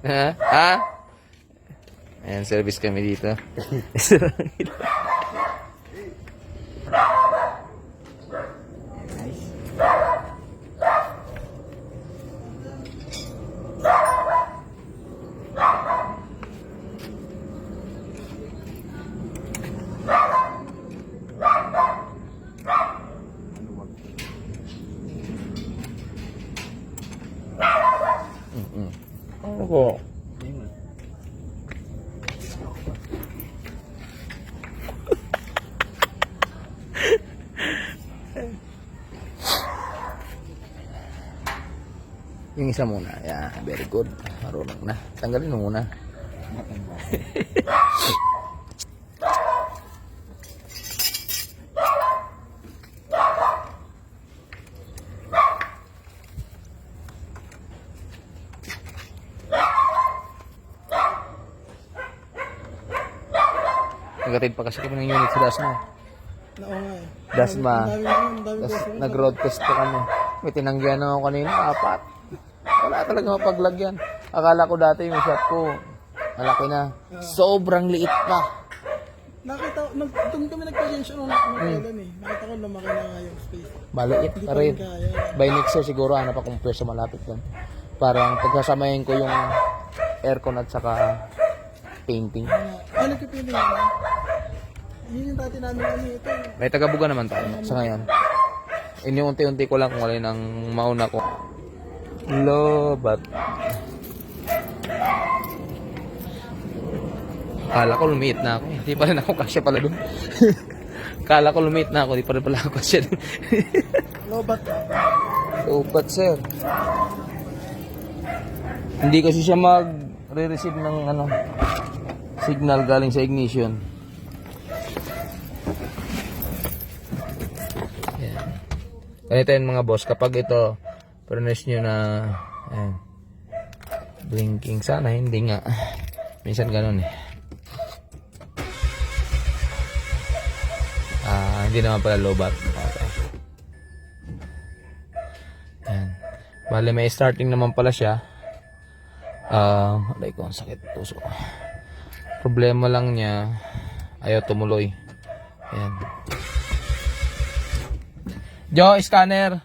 Ha? Ha? Ayan, service kami dito. Ano po? Yung isa muna. Yeah, very good. Marunong na. Tanggalin mo muna. Nagatid pa kasi kami ng unit sa Dasma. Oo nga eh. Dasma. Ang dami Tapos ko. nag-road test pa kami. May tinanggihan ako kanina, 4. Wala talaga mapaglagyan. Akala ko dati yung shop ko, malaki na. Sobrang liit pa. Nakita ko, doon kami nagpa-change nung nakailan eh. Nakita ko lumaki na nga yung space. Maliit Hindi pa pa rin rin. kaya. By next year siguro hanap akong pwesto malapit doon. Parang pagsasamahin ko yung aircon at saka painting. Ano nagpipili naman? Yun yung dati namin ano ito. May tagabuga naman tayo sa ngayon. Inuunti-unti ko lang kung alin ang mauna ko. Lobat. Kala ko lumiit na ako. Hindi pa rin ako kasya pala doon. Kala ko lumiit na ako. Hindi pa rin pala ako kasya doon. Lobat. Lobat, sir. Hindi kasi siya mag-re-receive ng signal galing sa ignition. Yan. Ganito yun mga boss. Kapag ito, furnace nyo na ayan, blinking. Sana hindi nga. Minsan ganun eh. Hindi naman pala lobat. Okay. Ayan. Bale may starting naman pala siya. Alay ko, ang sakit puso. Problema lang niya, ayaw tumuloy. Ayan. Jo, scanner.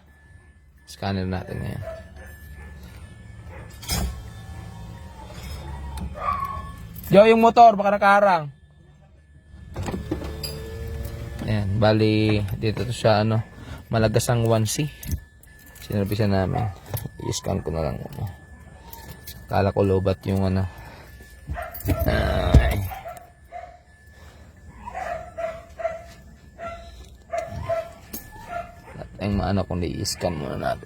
Scanner natin ngayon. Jo, yung motor, baka nakaharang. Ayan, bali, dito to siya, Malagasang 1C. Sinervisan namin. I-scan ko na lang. Kala ko lobat yung Ay. At ang maano kung i-scan muna natin.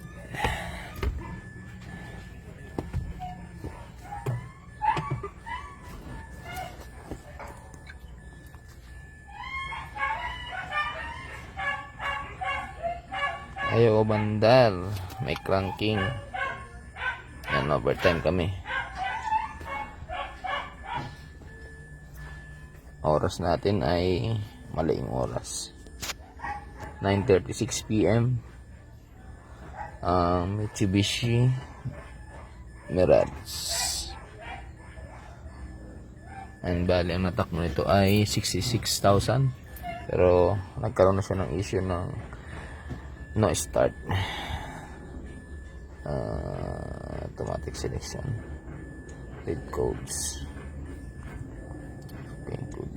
Ayaw bandal. May cranking. Yan, overtime kami. Oras natin ay maling oras. 9:36 PM. Mitsubishi Mirage. And bali, ang natakbo nito ay 66,000. Pero nagkaroon na siya ng issue ng no start. Automatic selection. Read codes. Okay, good.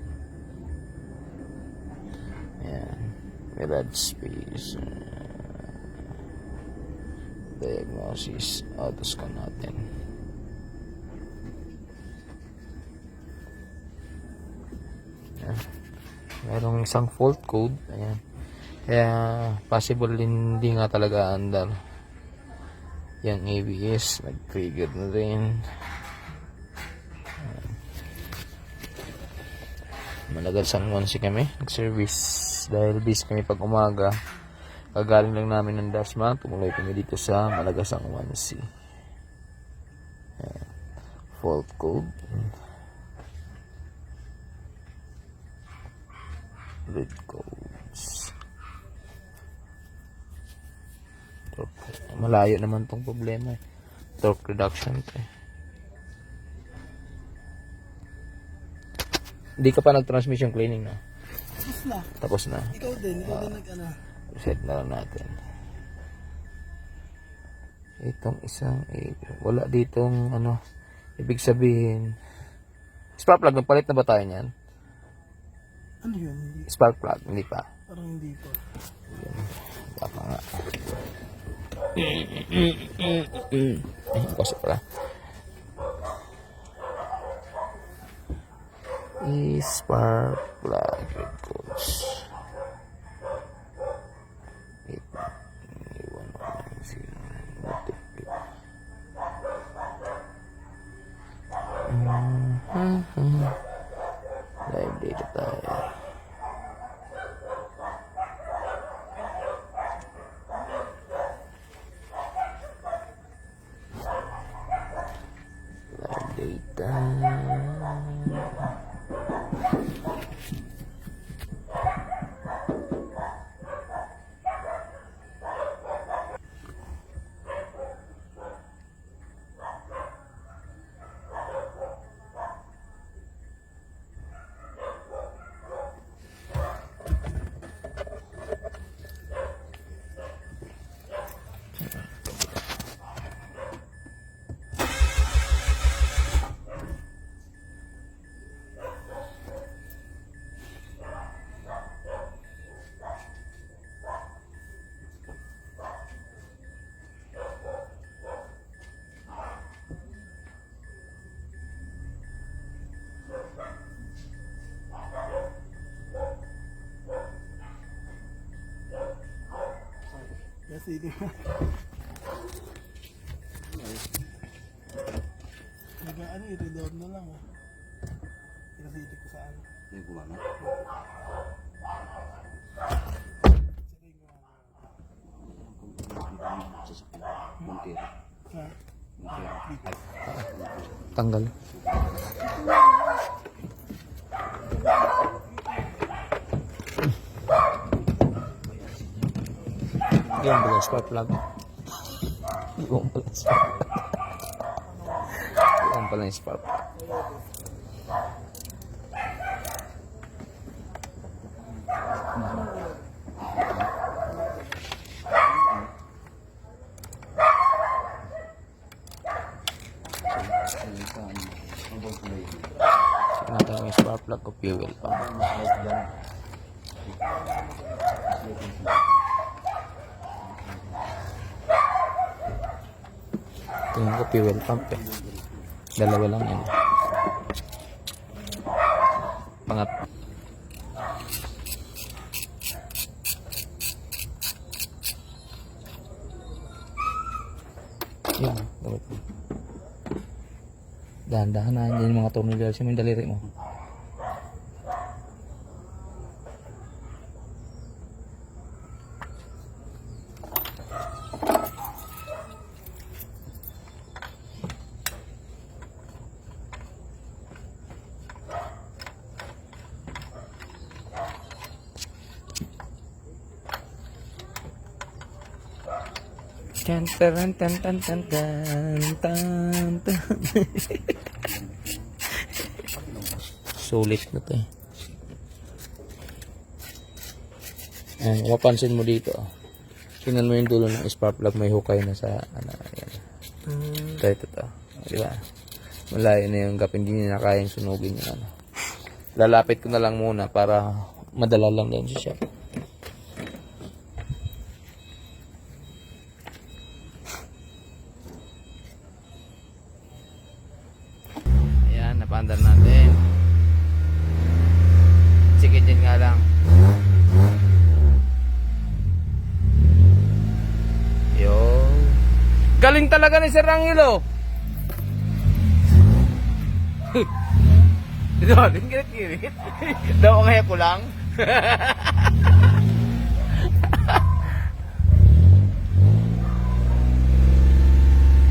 Ayan. Mirage space. Diagnosis. Auto-scan natin. Ayan. Merong isang fault code. Ayan. Kaya possible hindi nga talaga andar. Yung ABS nag-trigger na rin. Malagasang 1C kami nag-service dahil busy kami pag umaga. Kagaling lang namin ng Dasma, tumuloy kami dito sa Malagasang 1C. Fault code, read codes. Malayo naman tong problema. Torque reduction to. Hindi ka pa nag-transmission cleaning, no? Tapos na. Tapos na. Ikaw din nag-ano. Reset na lang natin. Itong isang, wala ditong, ano, ibig sabihin, spark plug, nagpalit na ba tayo niyan? Ano yun? Hindi, Spark plug, hindi pa. parang hindi pa. Baka nga. Pasok pala. Spark plug records. Live data tayo. Live data. Kasi di ba? Ano, i-reload na lang ah. Kasi hindi ko saan. Yung gumana? Montero. Ha? Tanggal. Yan pala spark plug. Yan pala spark plug. Yan pala yung spark plug. Check natin yung spark plug o fuel pa. Tingin ko fuel pump eh. Dalawa lang yan. Pangat. Yun. Dapat. Dahan-dahan na yan yung mga tornilyo sa mga daliri mo. Tan tan tan tan tan tan tan. Sulit na to eh. Ayan, mapapansin mo dito. Tingnan mo yung dulo ng spark plug, may hukay na sa ano, ayan. Ito to. Di ba? Malayo na yung gap, hindi niya na kayang sunugin yung ano. Lalapit ko na lang muna para madala lang din sa shop. Ayan, napandar natin. Sige din nga lang. Yo. Galing talaga ni Sir Angelo. Ito, kirit-kirit. Daw ang ko lang.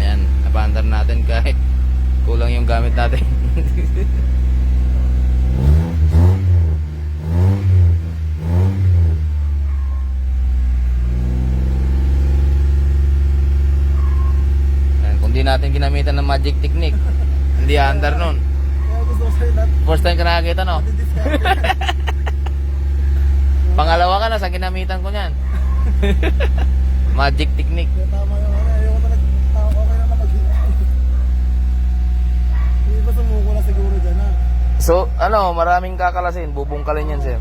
Ayan, napandar natin kahit kulang yung gamit natin. Ayan, kung di natin ginamitan ng magic technique, hindi andar nun. Kaya gusto ko sa'yo lahat First time ka nakakita, no? Pangalawa ka na sa ginamitan ko niyan. Magic technique. Kaya tama yung ano, ayoko na okay na mag-hit. Hindi ba sumuko na siguro dyan ha? So, maraming kakalasin. Bubungkalin yan, sir.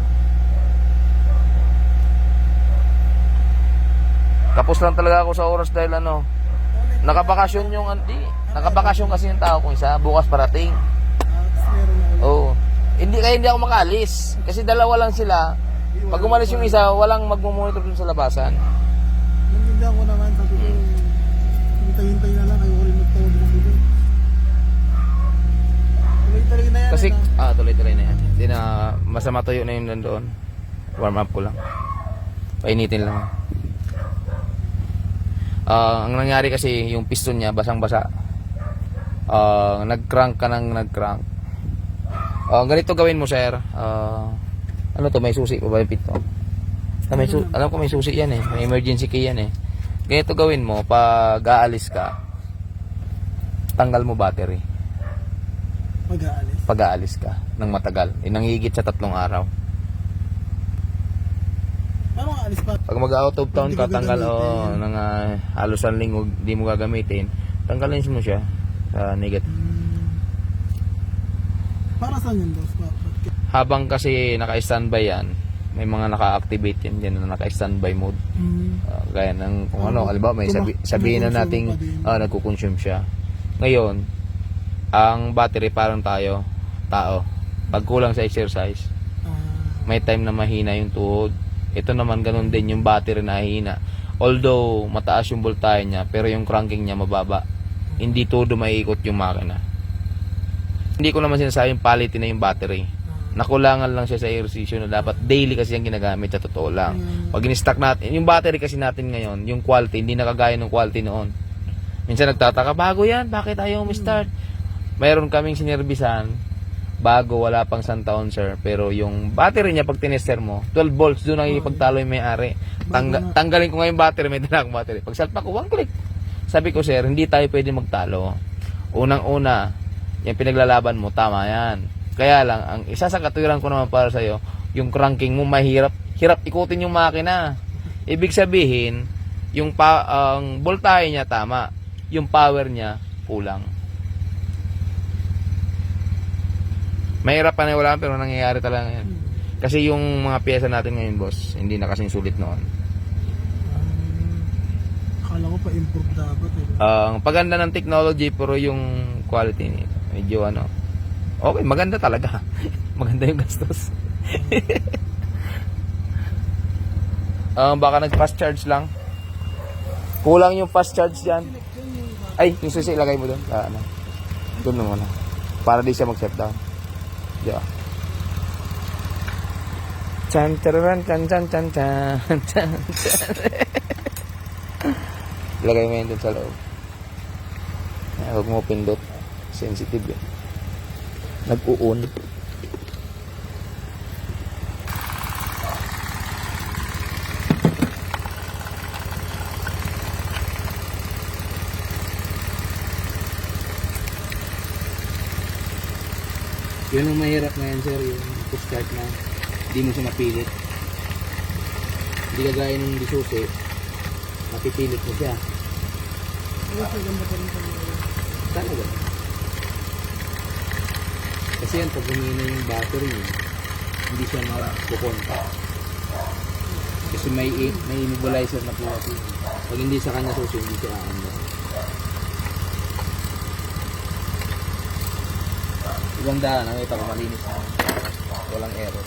Tapos lang talaga ako sa oras dahil nakabakasyon yung, nakabakasyon kasi yung tao kung isa, bukas parating. Tapos meron na ulit. Oo. Hindi ako makaalis. Kasi dalawa lang sila. Pag umalis yung isa, walang magmumonitor dun sa labasan. Nangindihan ko naman, sabi ko, hintay-hintay na lang, ayoko rin magtawag ng video. Tuloy-tuloy na yan. Kasi, ano? tuloy-tuloy na yan. Hindi na, masama tuyo na yun nandoon. Warm up ko lang. Painitin lang. Ang nangyari kasi, yung piston niya, basang-basa. Nag-crank ka ng nag-crank. Ganito gawin mo, sir. Ano to, may susi pa ba yung pito? Alam ko may susi yan eh. May emergency key yan eh. Ganito gawin mo, pag aalis ka, tanggal mo battery. Pag-aalis. Pag aalis ka ng matagal. Nangigit sa 3 araw. Paano aalis pa? Pag mag-out of town Hindi ka, ko tanggal gagamitin. ng halos ang linggo, di mo gagamitin. Tanggalin mo siya sa negative. Para saan yun, boss? Habang kasi naka-standby yan, may mga naka-activate yan dyan na naka-standby mode. Gaya ng kung ano, alba may sabihin na nating nagkukonsume siya. Ngayon, ang battery parang tao. Pag kulang sa exercise, may time na mahina yung tuhod. Ito naman ganun din yung battery na hina. Although mataas yung voltahe niya, pero yung cranking niya mababa. Hindi todo maiikot yung makina. Hindi ko naman sinasabing palitin na yung battery. Nakulangan lang siya sa exercise na dapat daily kasi yung ginagamit sa totoo lang. Pag in-stock natin, yung battery kasi natin ngayon, yung quality, hindi nakagaya ng quality noon. Minsan nagtataka, bago yan, bakit ayaw start? Mayroon kaming sinerbisan, bago, wala pang 1 taon, sir. Pero yung battery niya, pag tinester mo, 12 volts, doon ang ipagtalo yung may-ari. Tanggalin ko nga yung battery, may dala akong battery. Pag salpa ko, 1 click. Sabi ko, sir, hindi tayo pwede magtalo. Unang-una, yung pinaglalaban mo, tama yan. Kaya lang, ang isa sa katuwiran ko naman para sa'yo, yung cranking mo mahirap, hirap ikutin yung makina. Ibig sabihin, ang voltahe niya tama, yung power niya kulang. Mahirap paniwalaan pero nangyayari talaga yan. Kasi yung mga pyesa natin ngayon, boss, hindi na kasing sulit noon. Akala ko pa-improve dapat eh. Ang paganda ng technology pero yung quality medyo okay, maganda talaga. Maganda yung gastos. Baka nag-fast charge lang. Kulang yung fast charge dyan. Ay, yung susi ilagay mo doon. Doon naman na. Para di siya mag-shutdown. Diba? Chan, charan, chan, chan, chan, chan, chan, chan. Ilagay mo yun doon sa loob. Huwag mo pindot. Sensitive yun. Nag-uun. Yun ang mahirap ngayon, sir, yung push-start na hindi mo siya mapilit. Hindi kagaya ng disusi, mapipilit mo siya. Talaga. Kasi yan, pag humina yung battery niya, hindi siya makukonta. Kasi may immobilizer na po kasi. Pag hindi sa kanya susi, hindi siya aanda. Ibang daan, nakita ko malinis na. Walang error.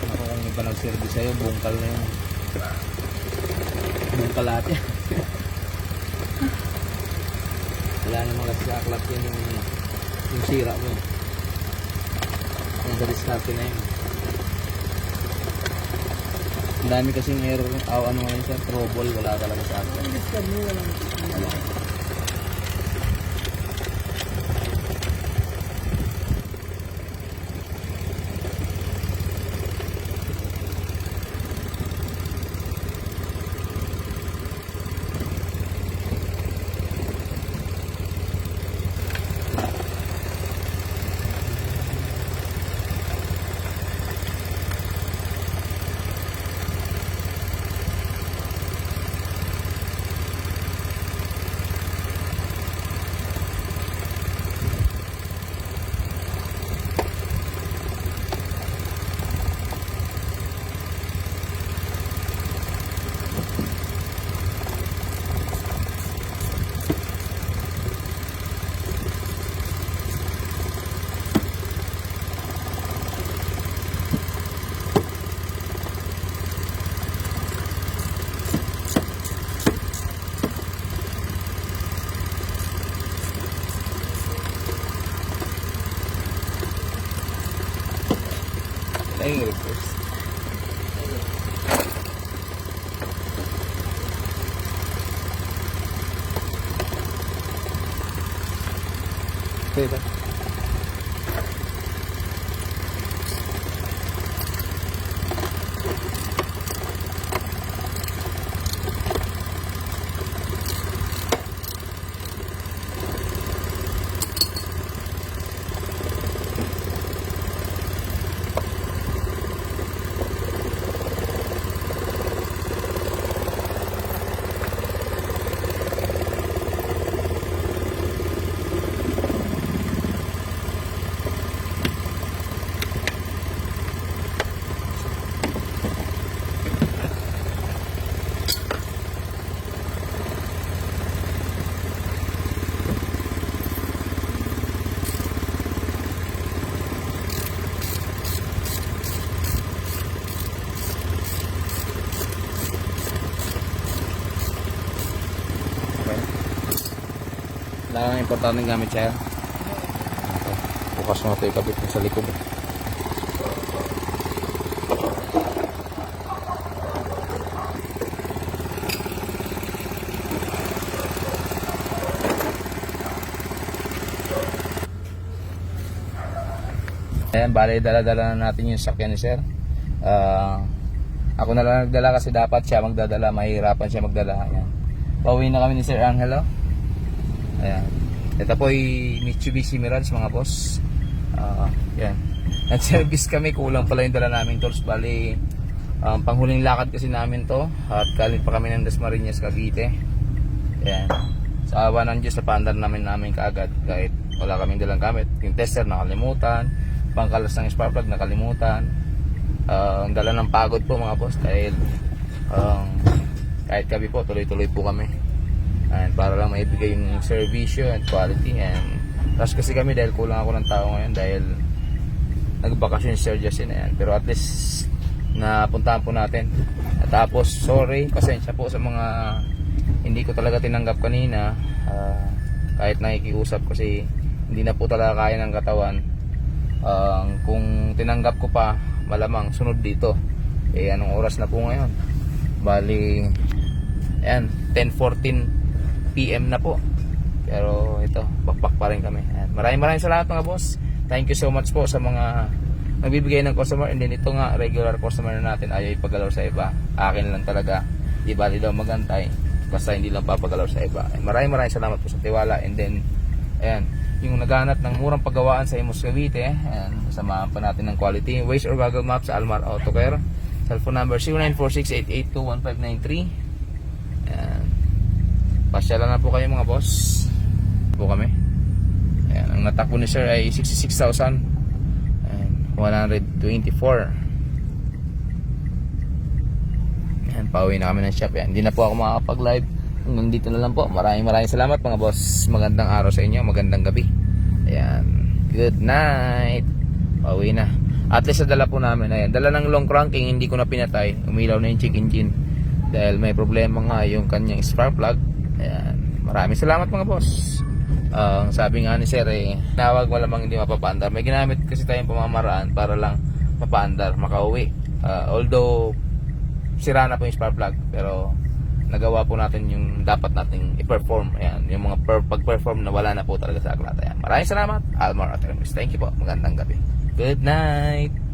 Ako kung iba nag-service sa'yo, bungkal na yun. Bungkal lahat yan. Wala naman kasi sa-aklap yun yung sira mo. Ang diskarte na yun. Ang dami kasing error. Ano ngayon siya, trouble, wala talaga sa akin. Ang discard mo, wala. Ay, request. Pwede. Wala kang importanteng gamit siya. Okay. Bukas mo ito ikabit mo sa likod. Ayan, bali dala-dala na natin yung sakyan ni sir. Ako na lang nagdala kasi dapat siya magdadala, mahirapan siya magdala. Ayan. Pauwi na kami ni Sir Angelo. Ayan. Ito po ay Mitsubishi Mirage mga boss. Yan. Nag-service kami, kulang pala yung dala namin tools. Bali, panghuling lakad kasi namin to. At galing pa kami ng Dasmariñas, Cavite. Ayan. Sa awa ng Diyos, napandar namin kaagad. Kahit wala kaming dalang gamit. Yung tester nakalimutan. Pangkalas ng spark plug nakalimutan. Ang dala ng pagod po mga boss. Dahil kahit gabi po, tuloy-tuloy po kami. And para lang maibigay yung servisyo and quality. And tapos kasi kami dahil kulang ako ng tao ngayon dahil nagbakasyon si Sir Justin. Ayan. Pero at least napuntahan po natin. At tapos sorry, pasensya po sa mga hindi ko talaga tinanggap kanina. Kahit nakikiusap kasi hindi na po talaga kaya ng katawan. Kung tinanggap ko pa, malamang sunod dito. Eh anong oras na po ngayon? Bali, ayan, 10:14 PM na po. Pero ito, bakbak pa rin kami. Ayan. Maraming salamat mga boss. Thank you so much po sa mga nagbibigay ng customer. And then ito nga, regular customer na natin, ayaw ipagalaw sa iba. Akin lang talaga. Di bali daw magantay. Basta hindi lang papagalaw sa iba. Maraming salamat po sa tiwala. And then, ayan, yung naghanap ng murang paggawaan sa Imus Cavite, ayan, samahan pa natin ng quality Waze or Google Maps sa Almar Auto Care. Cellphone number 0946-882-1593. Ayan. Pasyalan na po kayo mga boss. Po kami. Ayan, ang natakbo ni sir ay 66,124. Ayan, pauwi na kami ng shop. Ayan, hindi na po ako makakapag-live. Nandito na lang po. Maraming salamat mga boss. Magandang araw sa inyo. Magandang gabi. Ayan. Good night. Pauwi na. At least dala po namin. Ayan. Dala ng long cranking. Hindi ko na pinatay. Umilaw na yung check engine. Dahil may problema nga yung kanyang spark plug. Ayan. Maraming salamat mga boss. Sabi nga ni sir nawag malamang hindi mapapandar. May ginamit kasi tayong pamamaraan para lang mapandar, makauwi. Although sira na po yung spark plug. Pero nagawa po natin yung dapat nating i-perform. Ayan, yung mga pag-perform na wala na po talaga sa Aklata. Ayan. Maraming salamat. Almar Auto Care. Thank you po. Magandang gabi. Good night.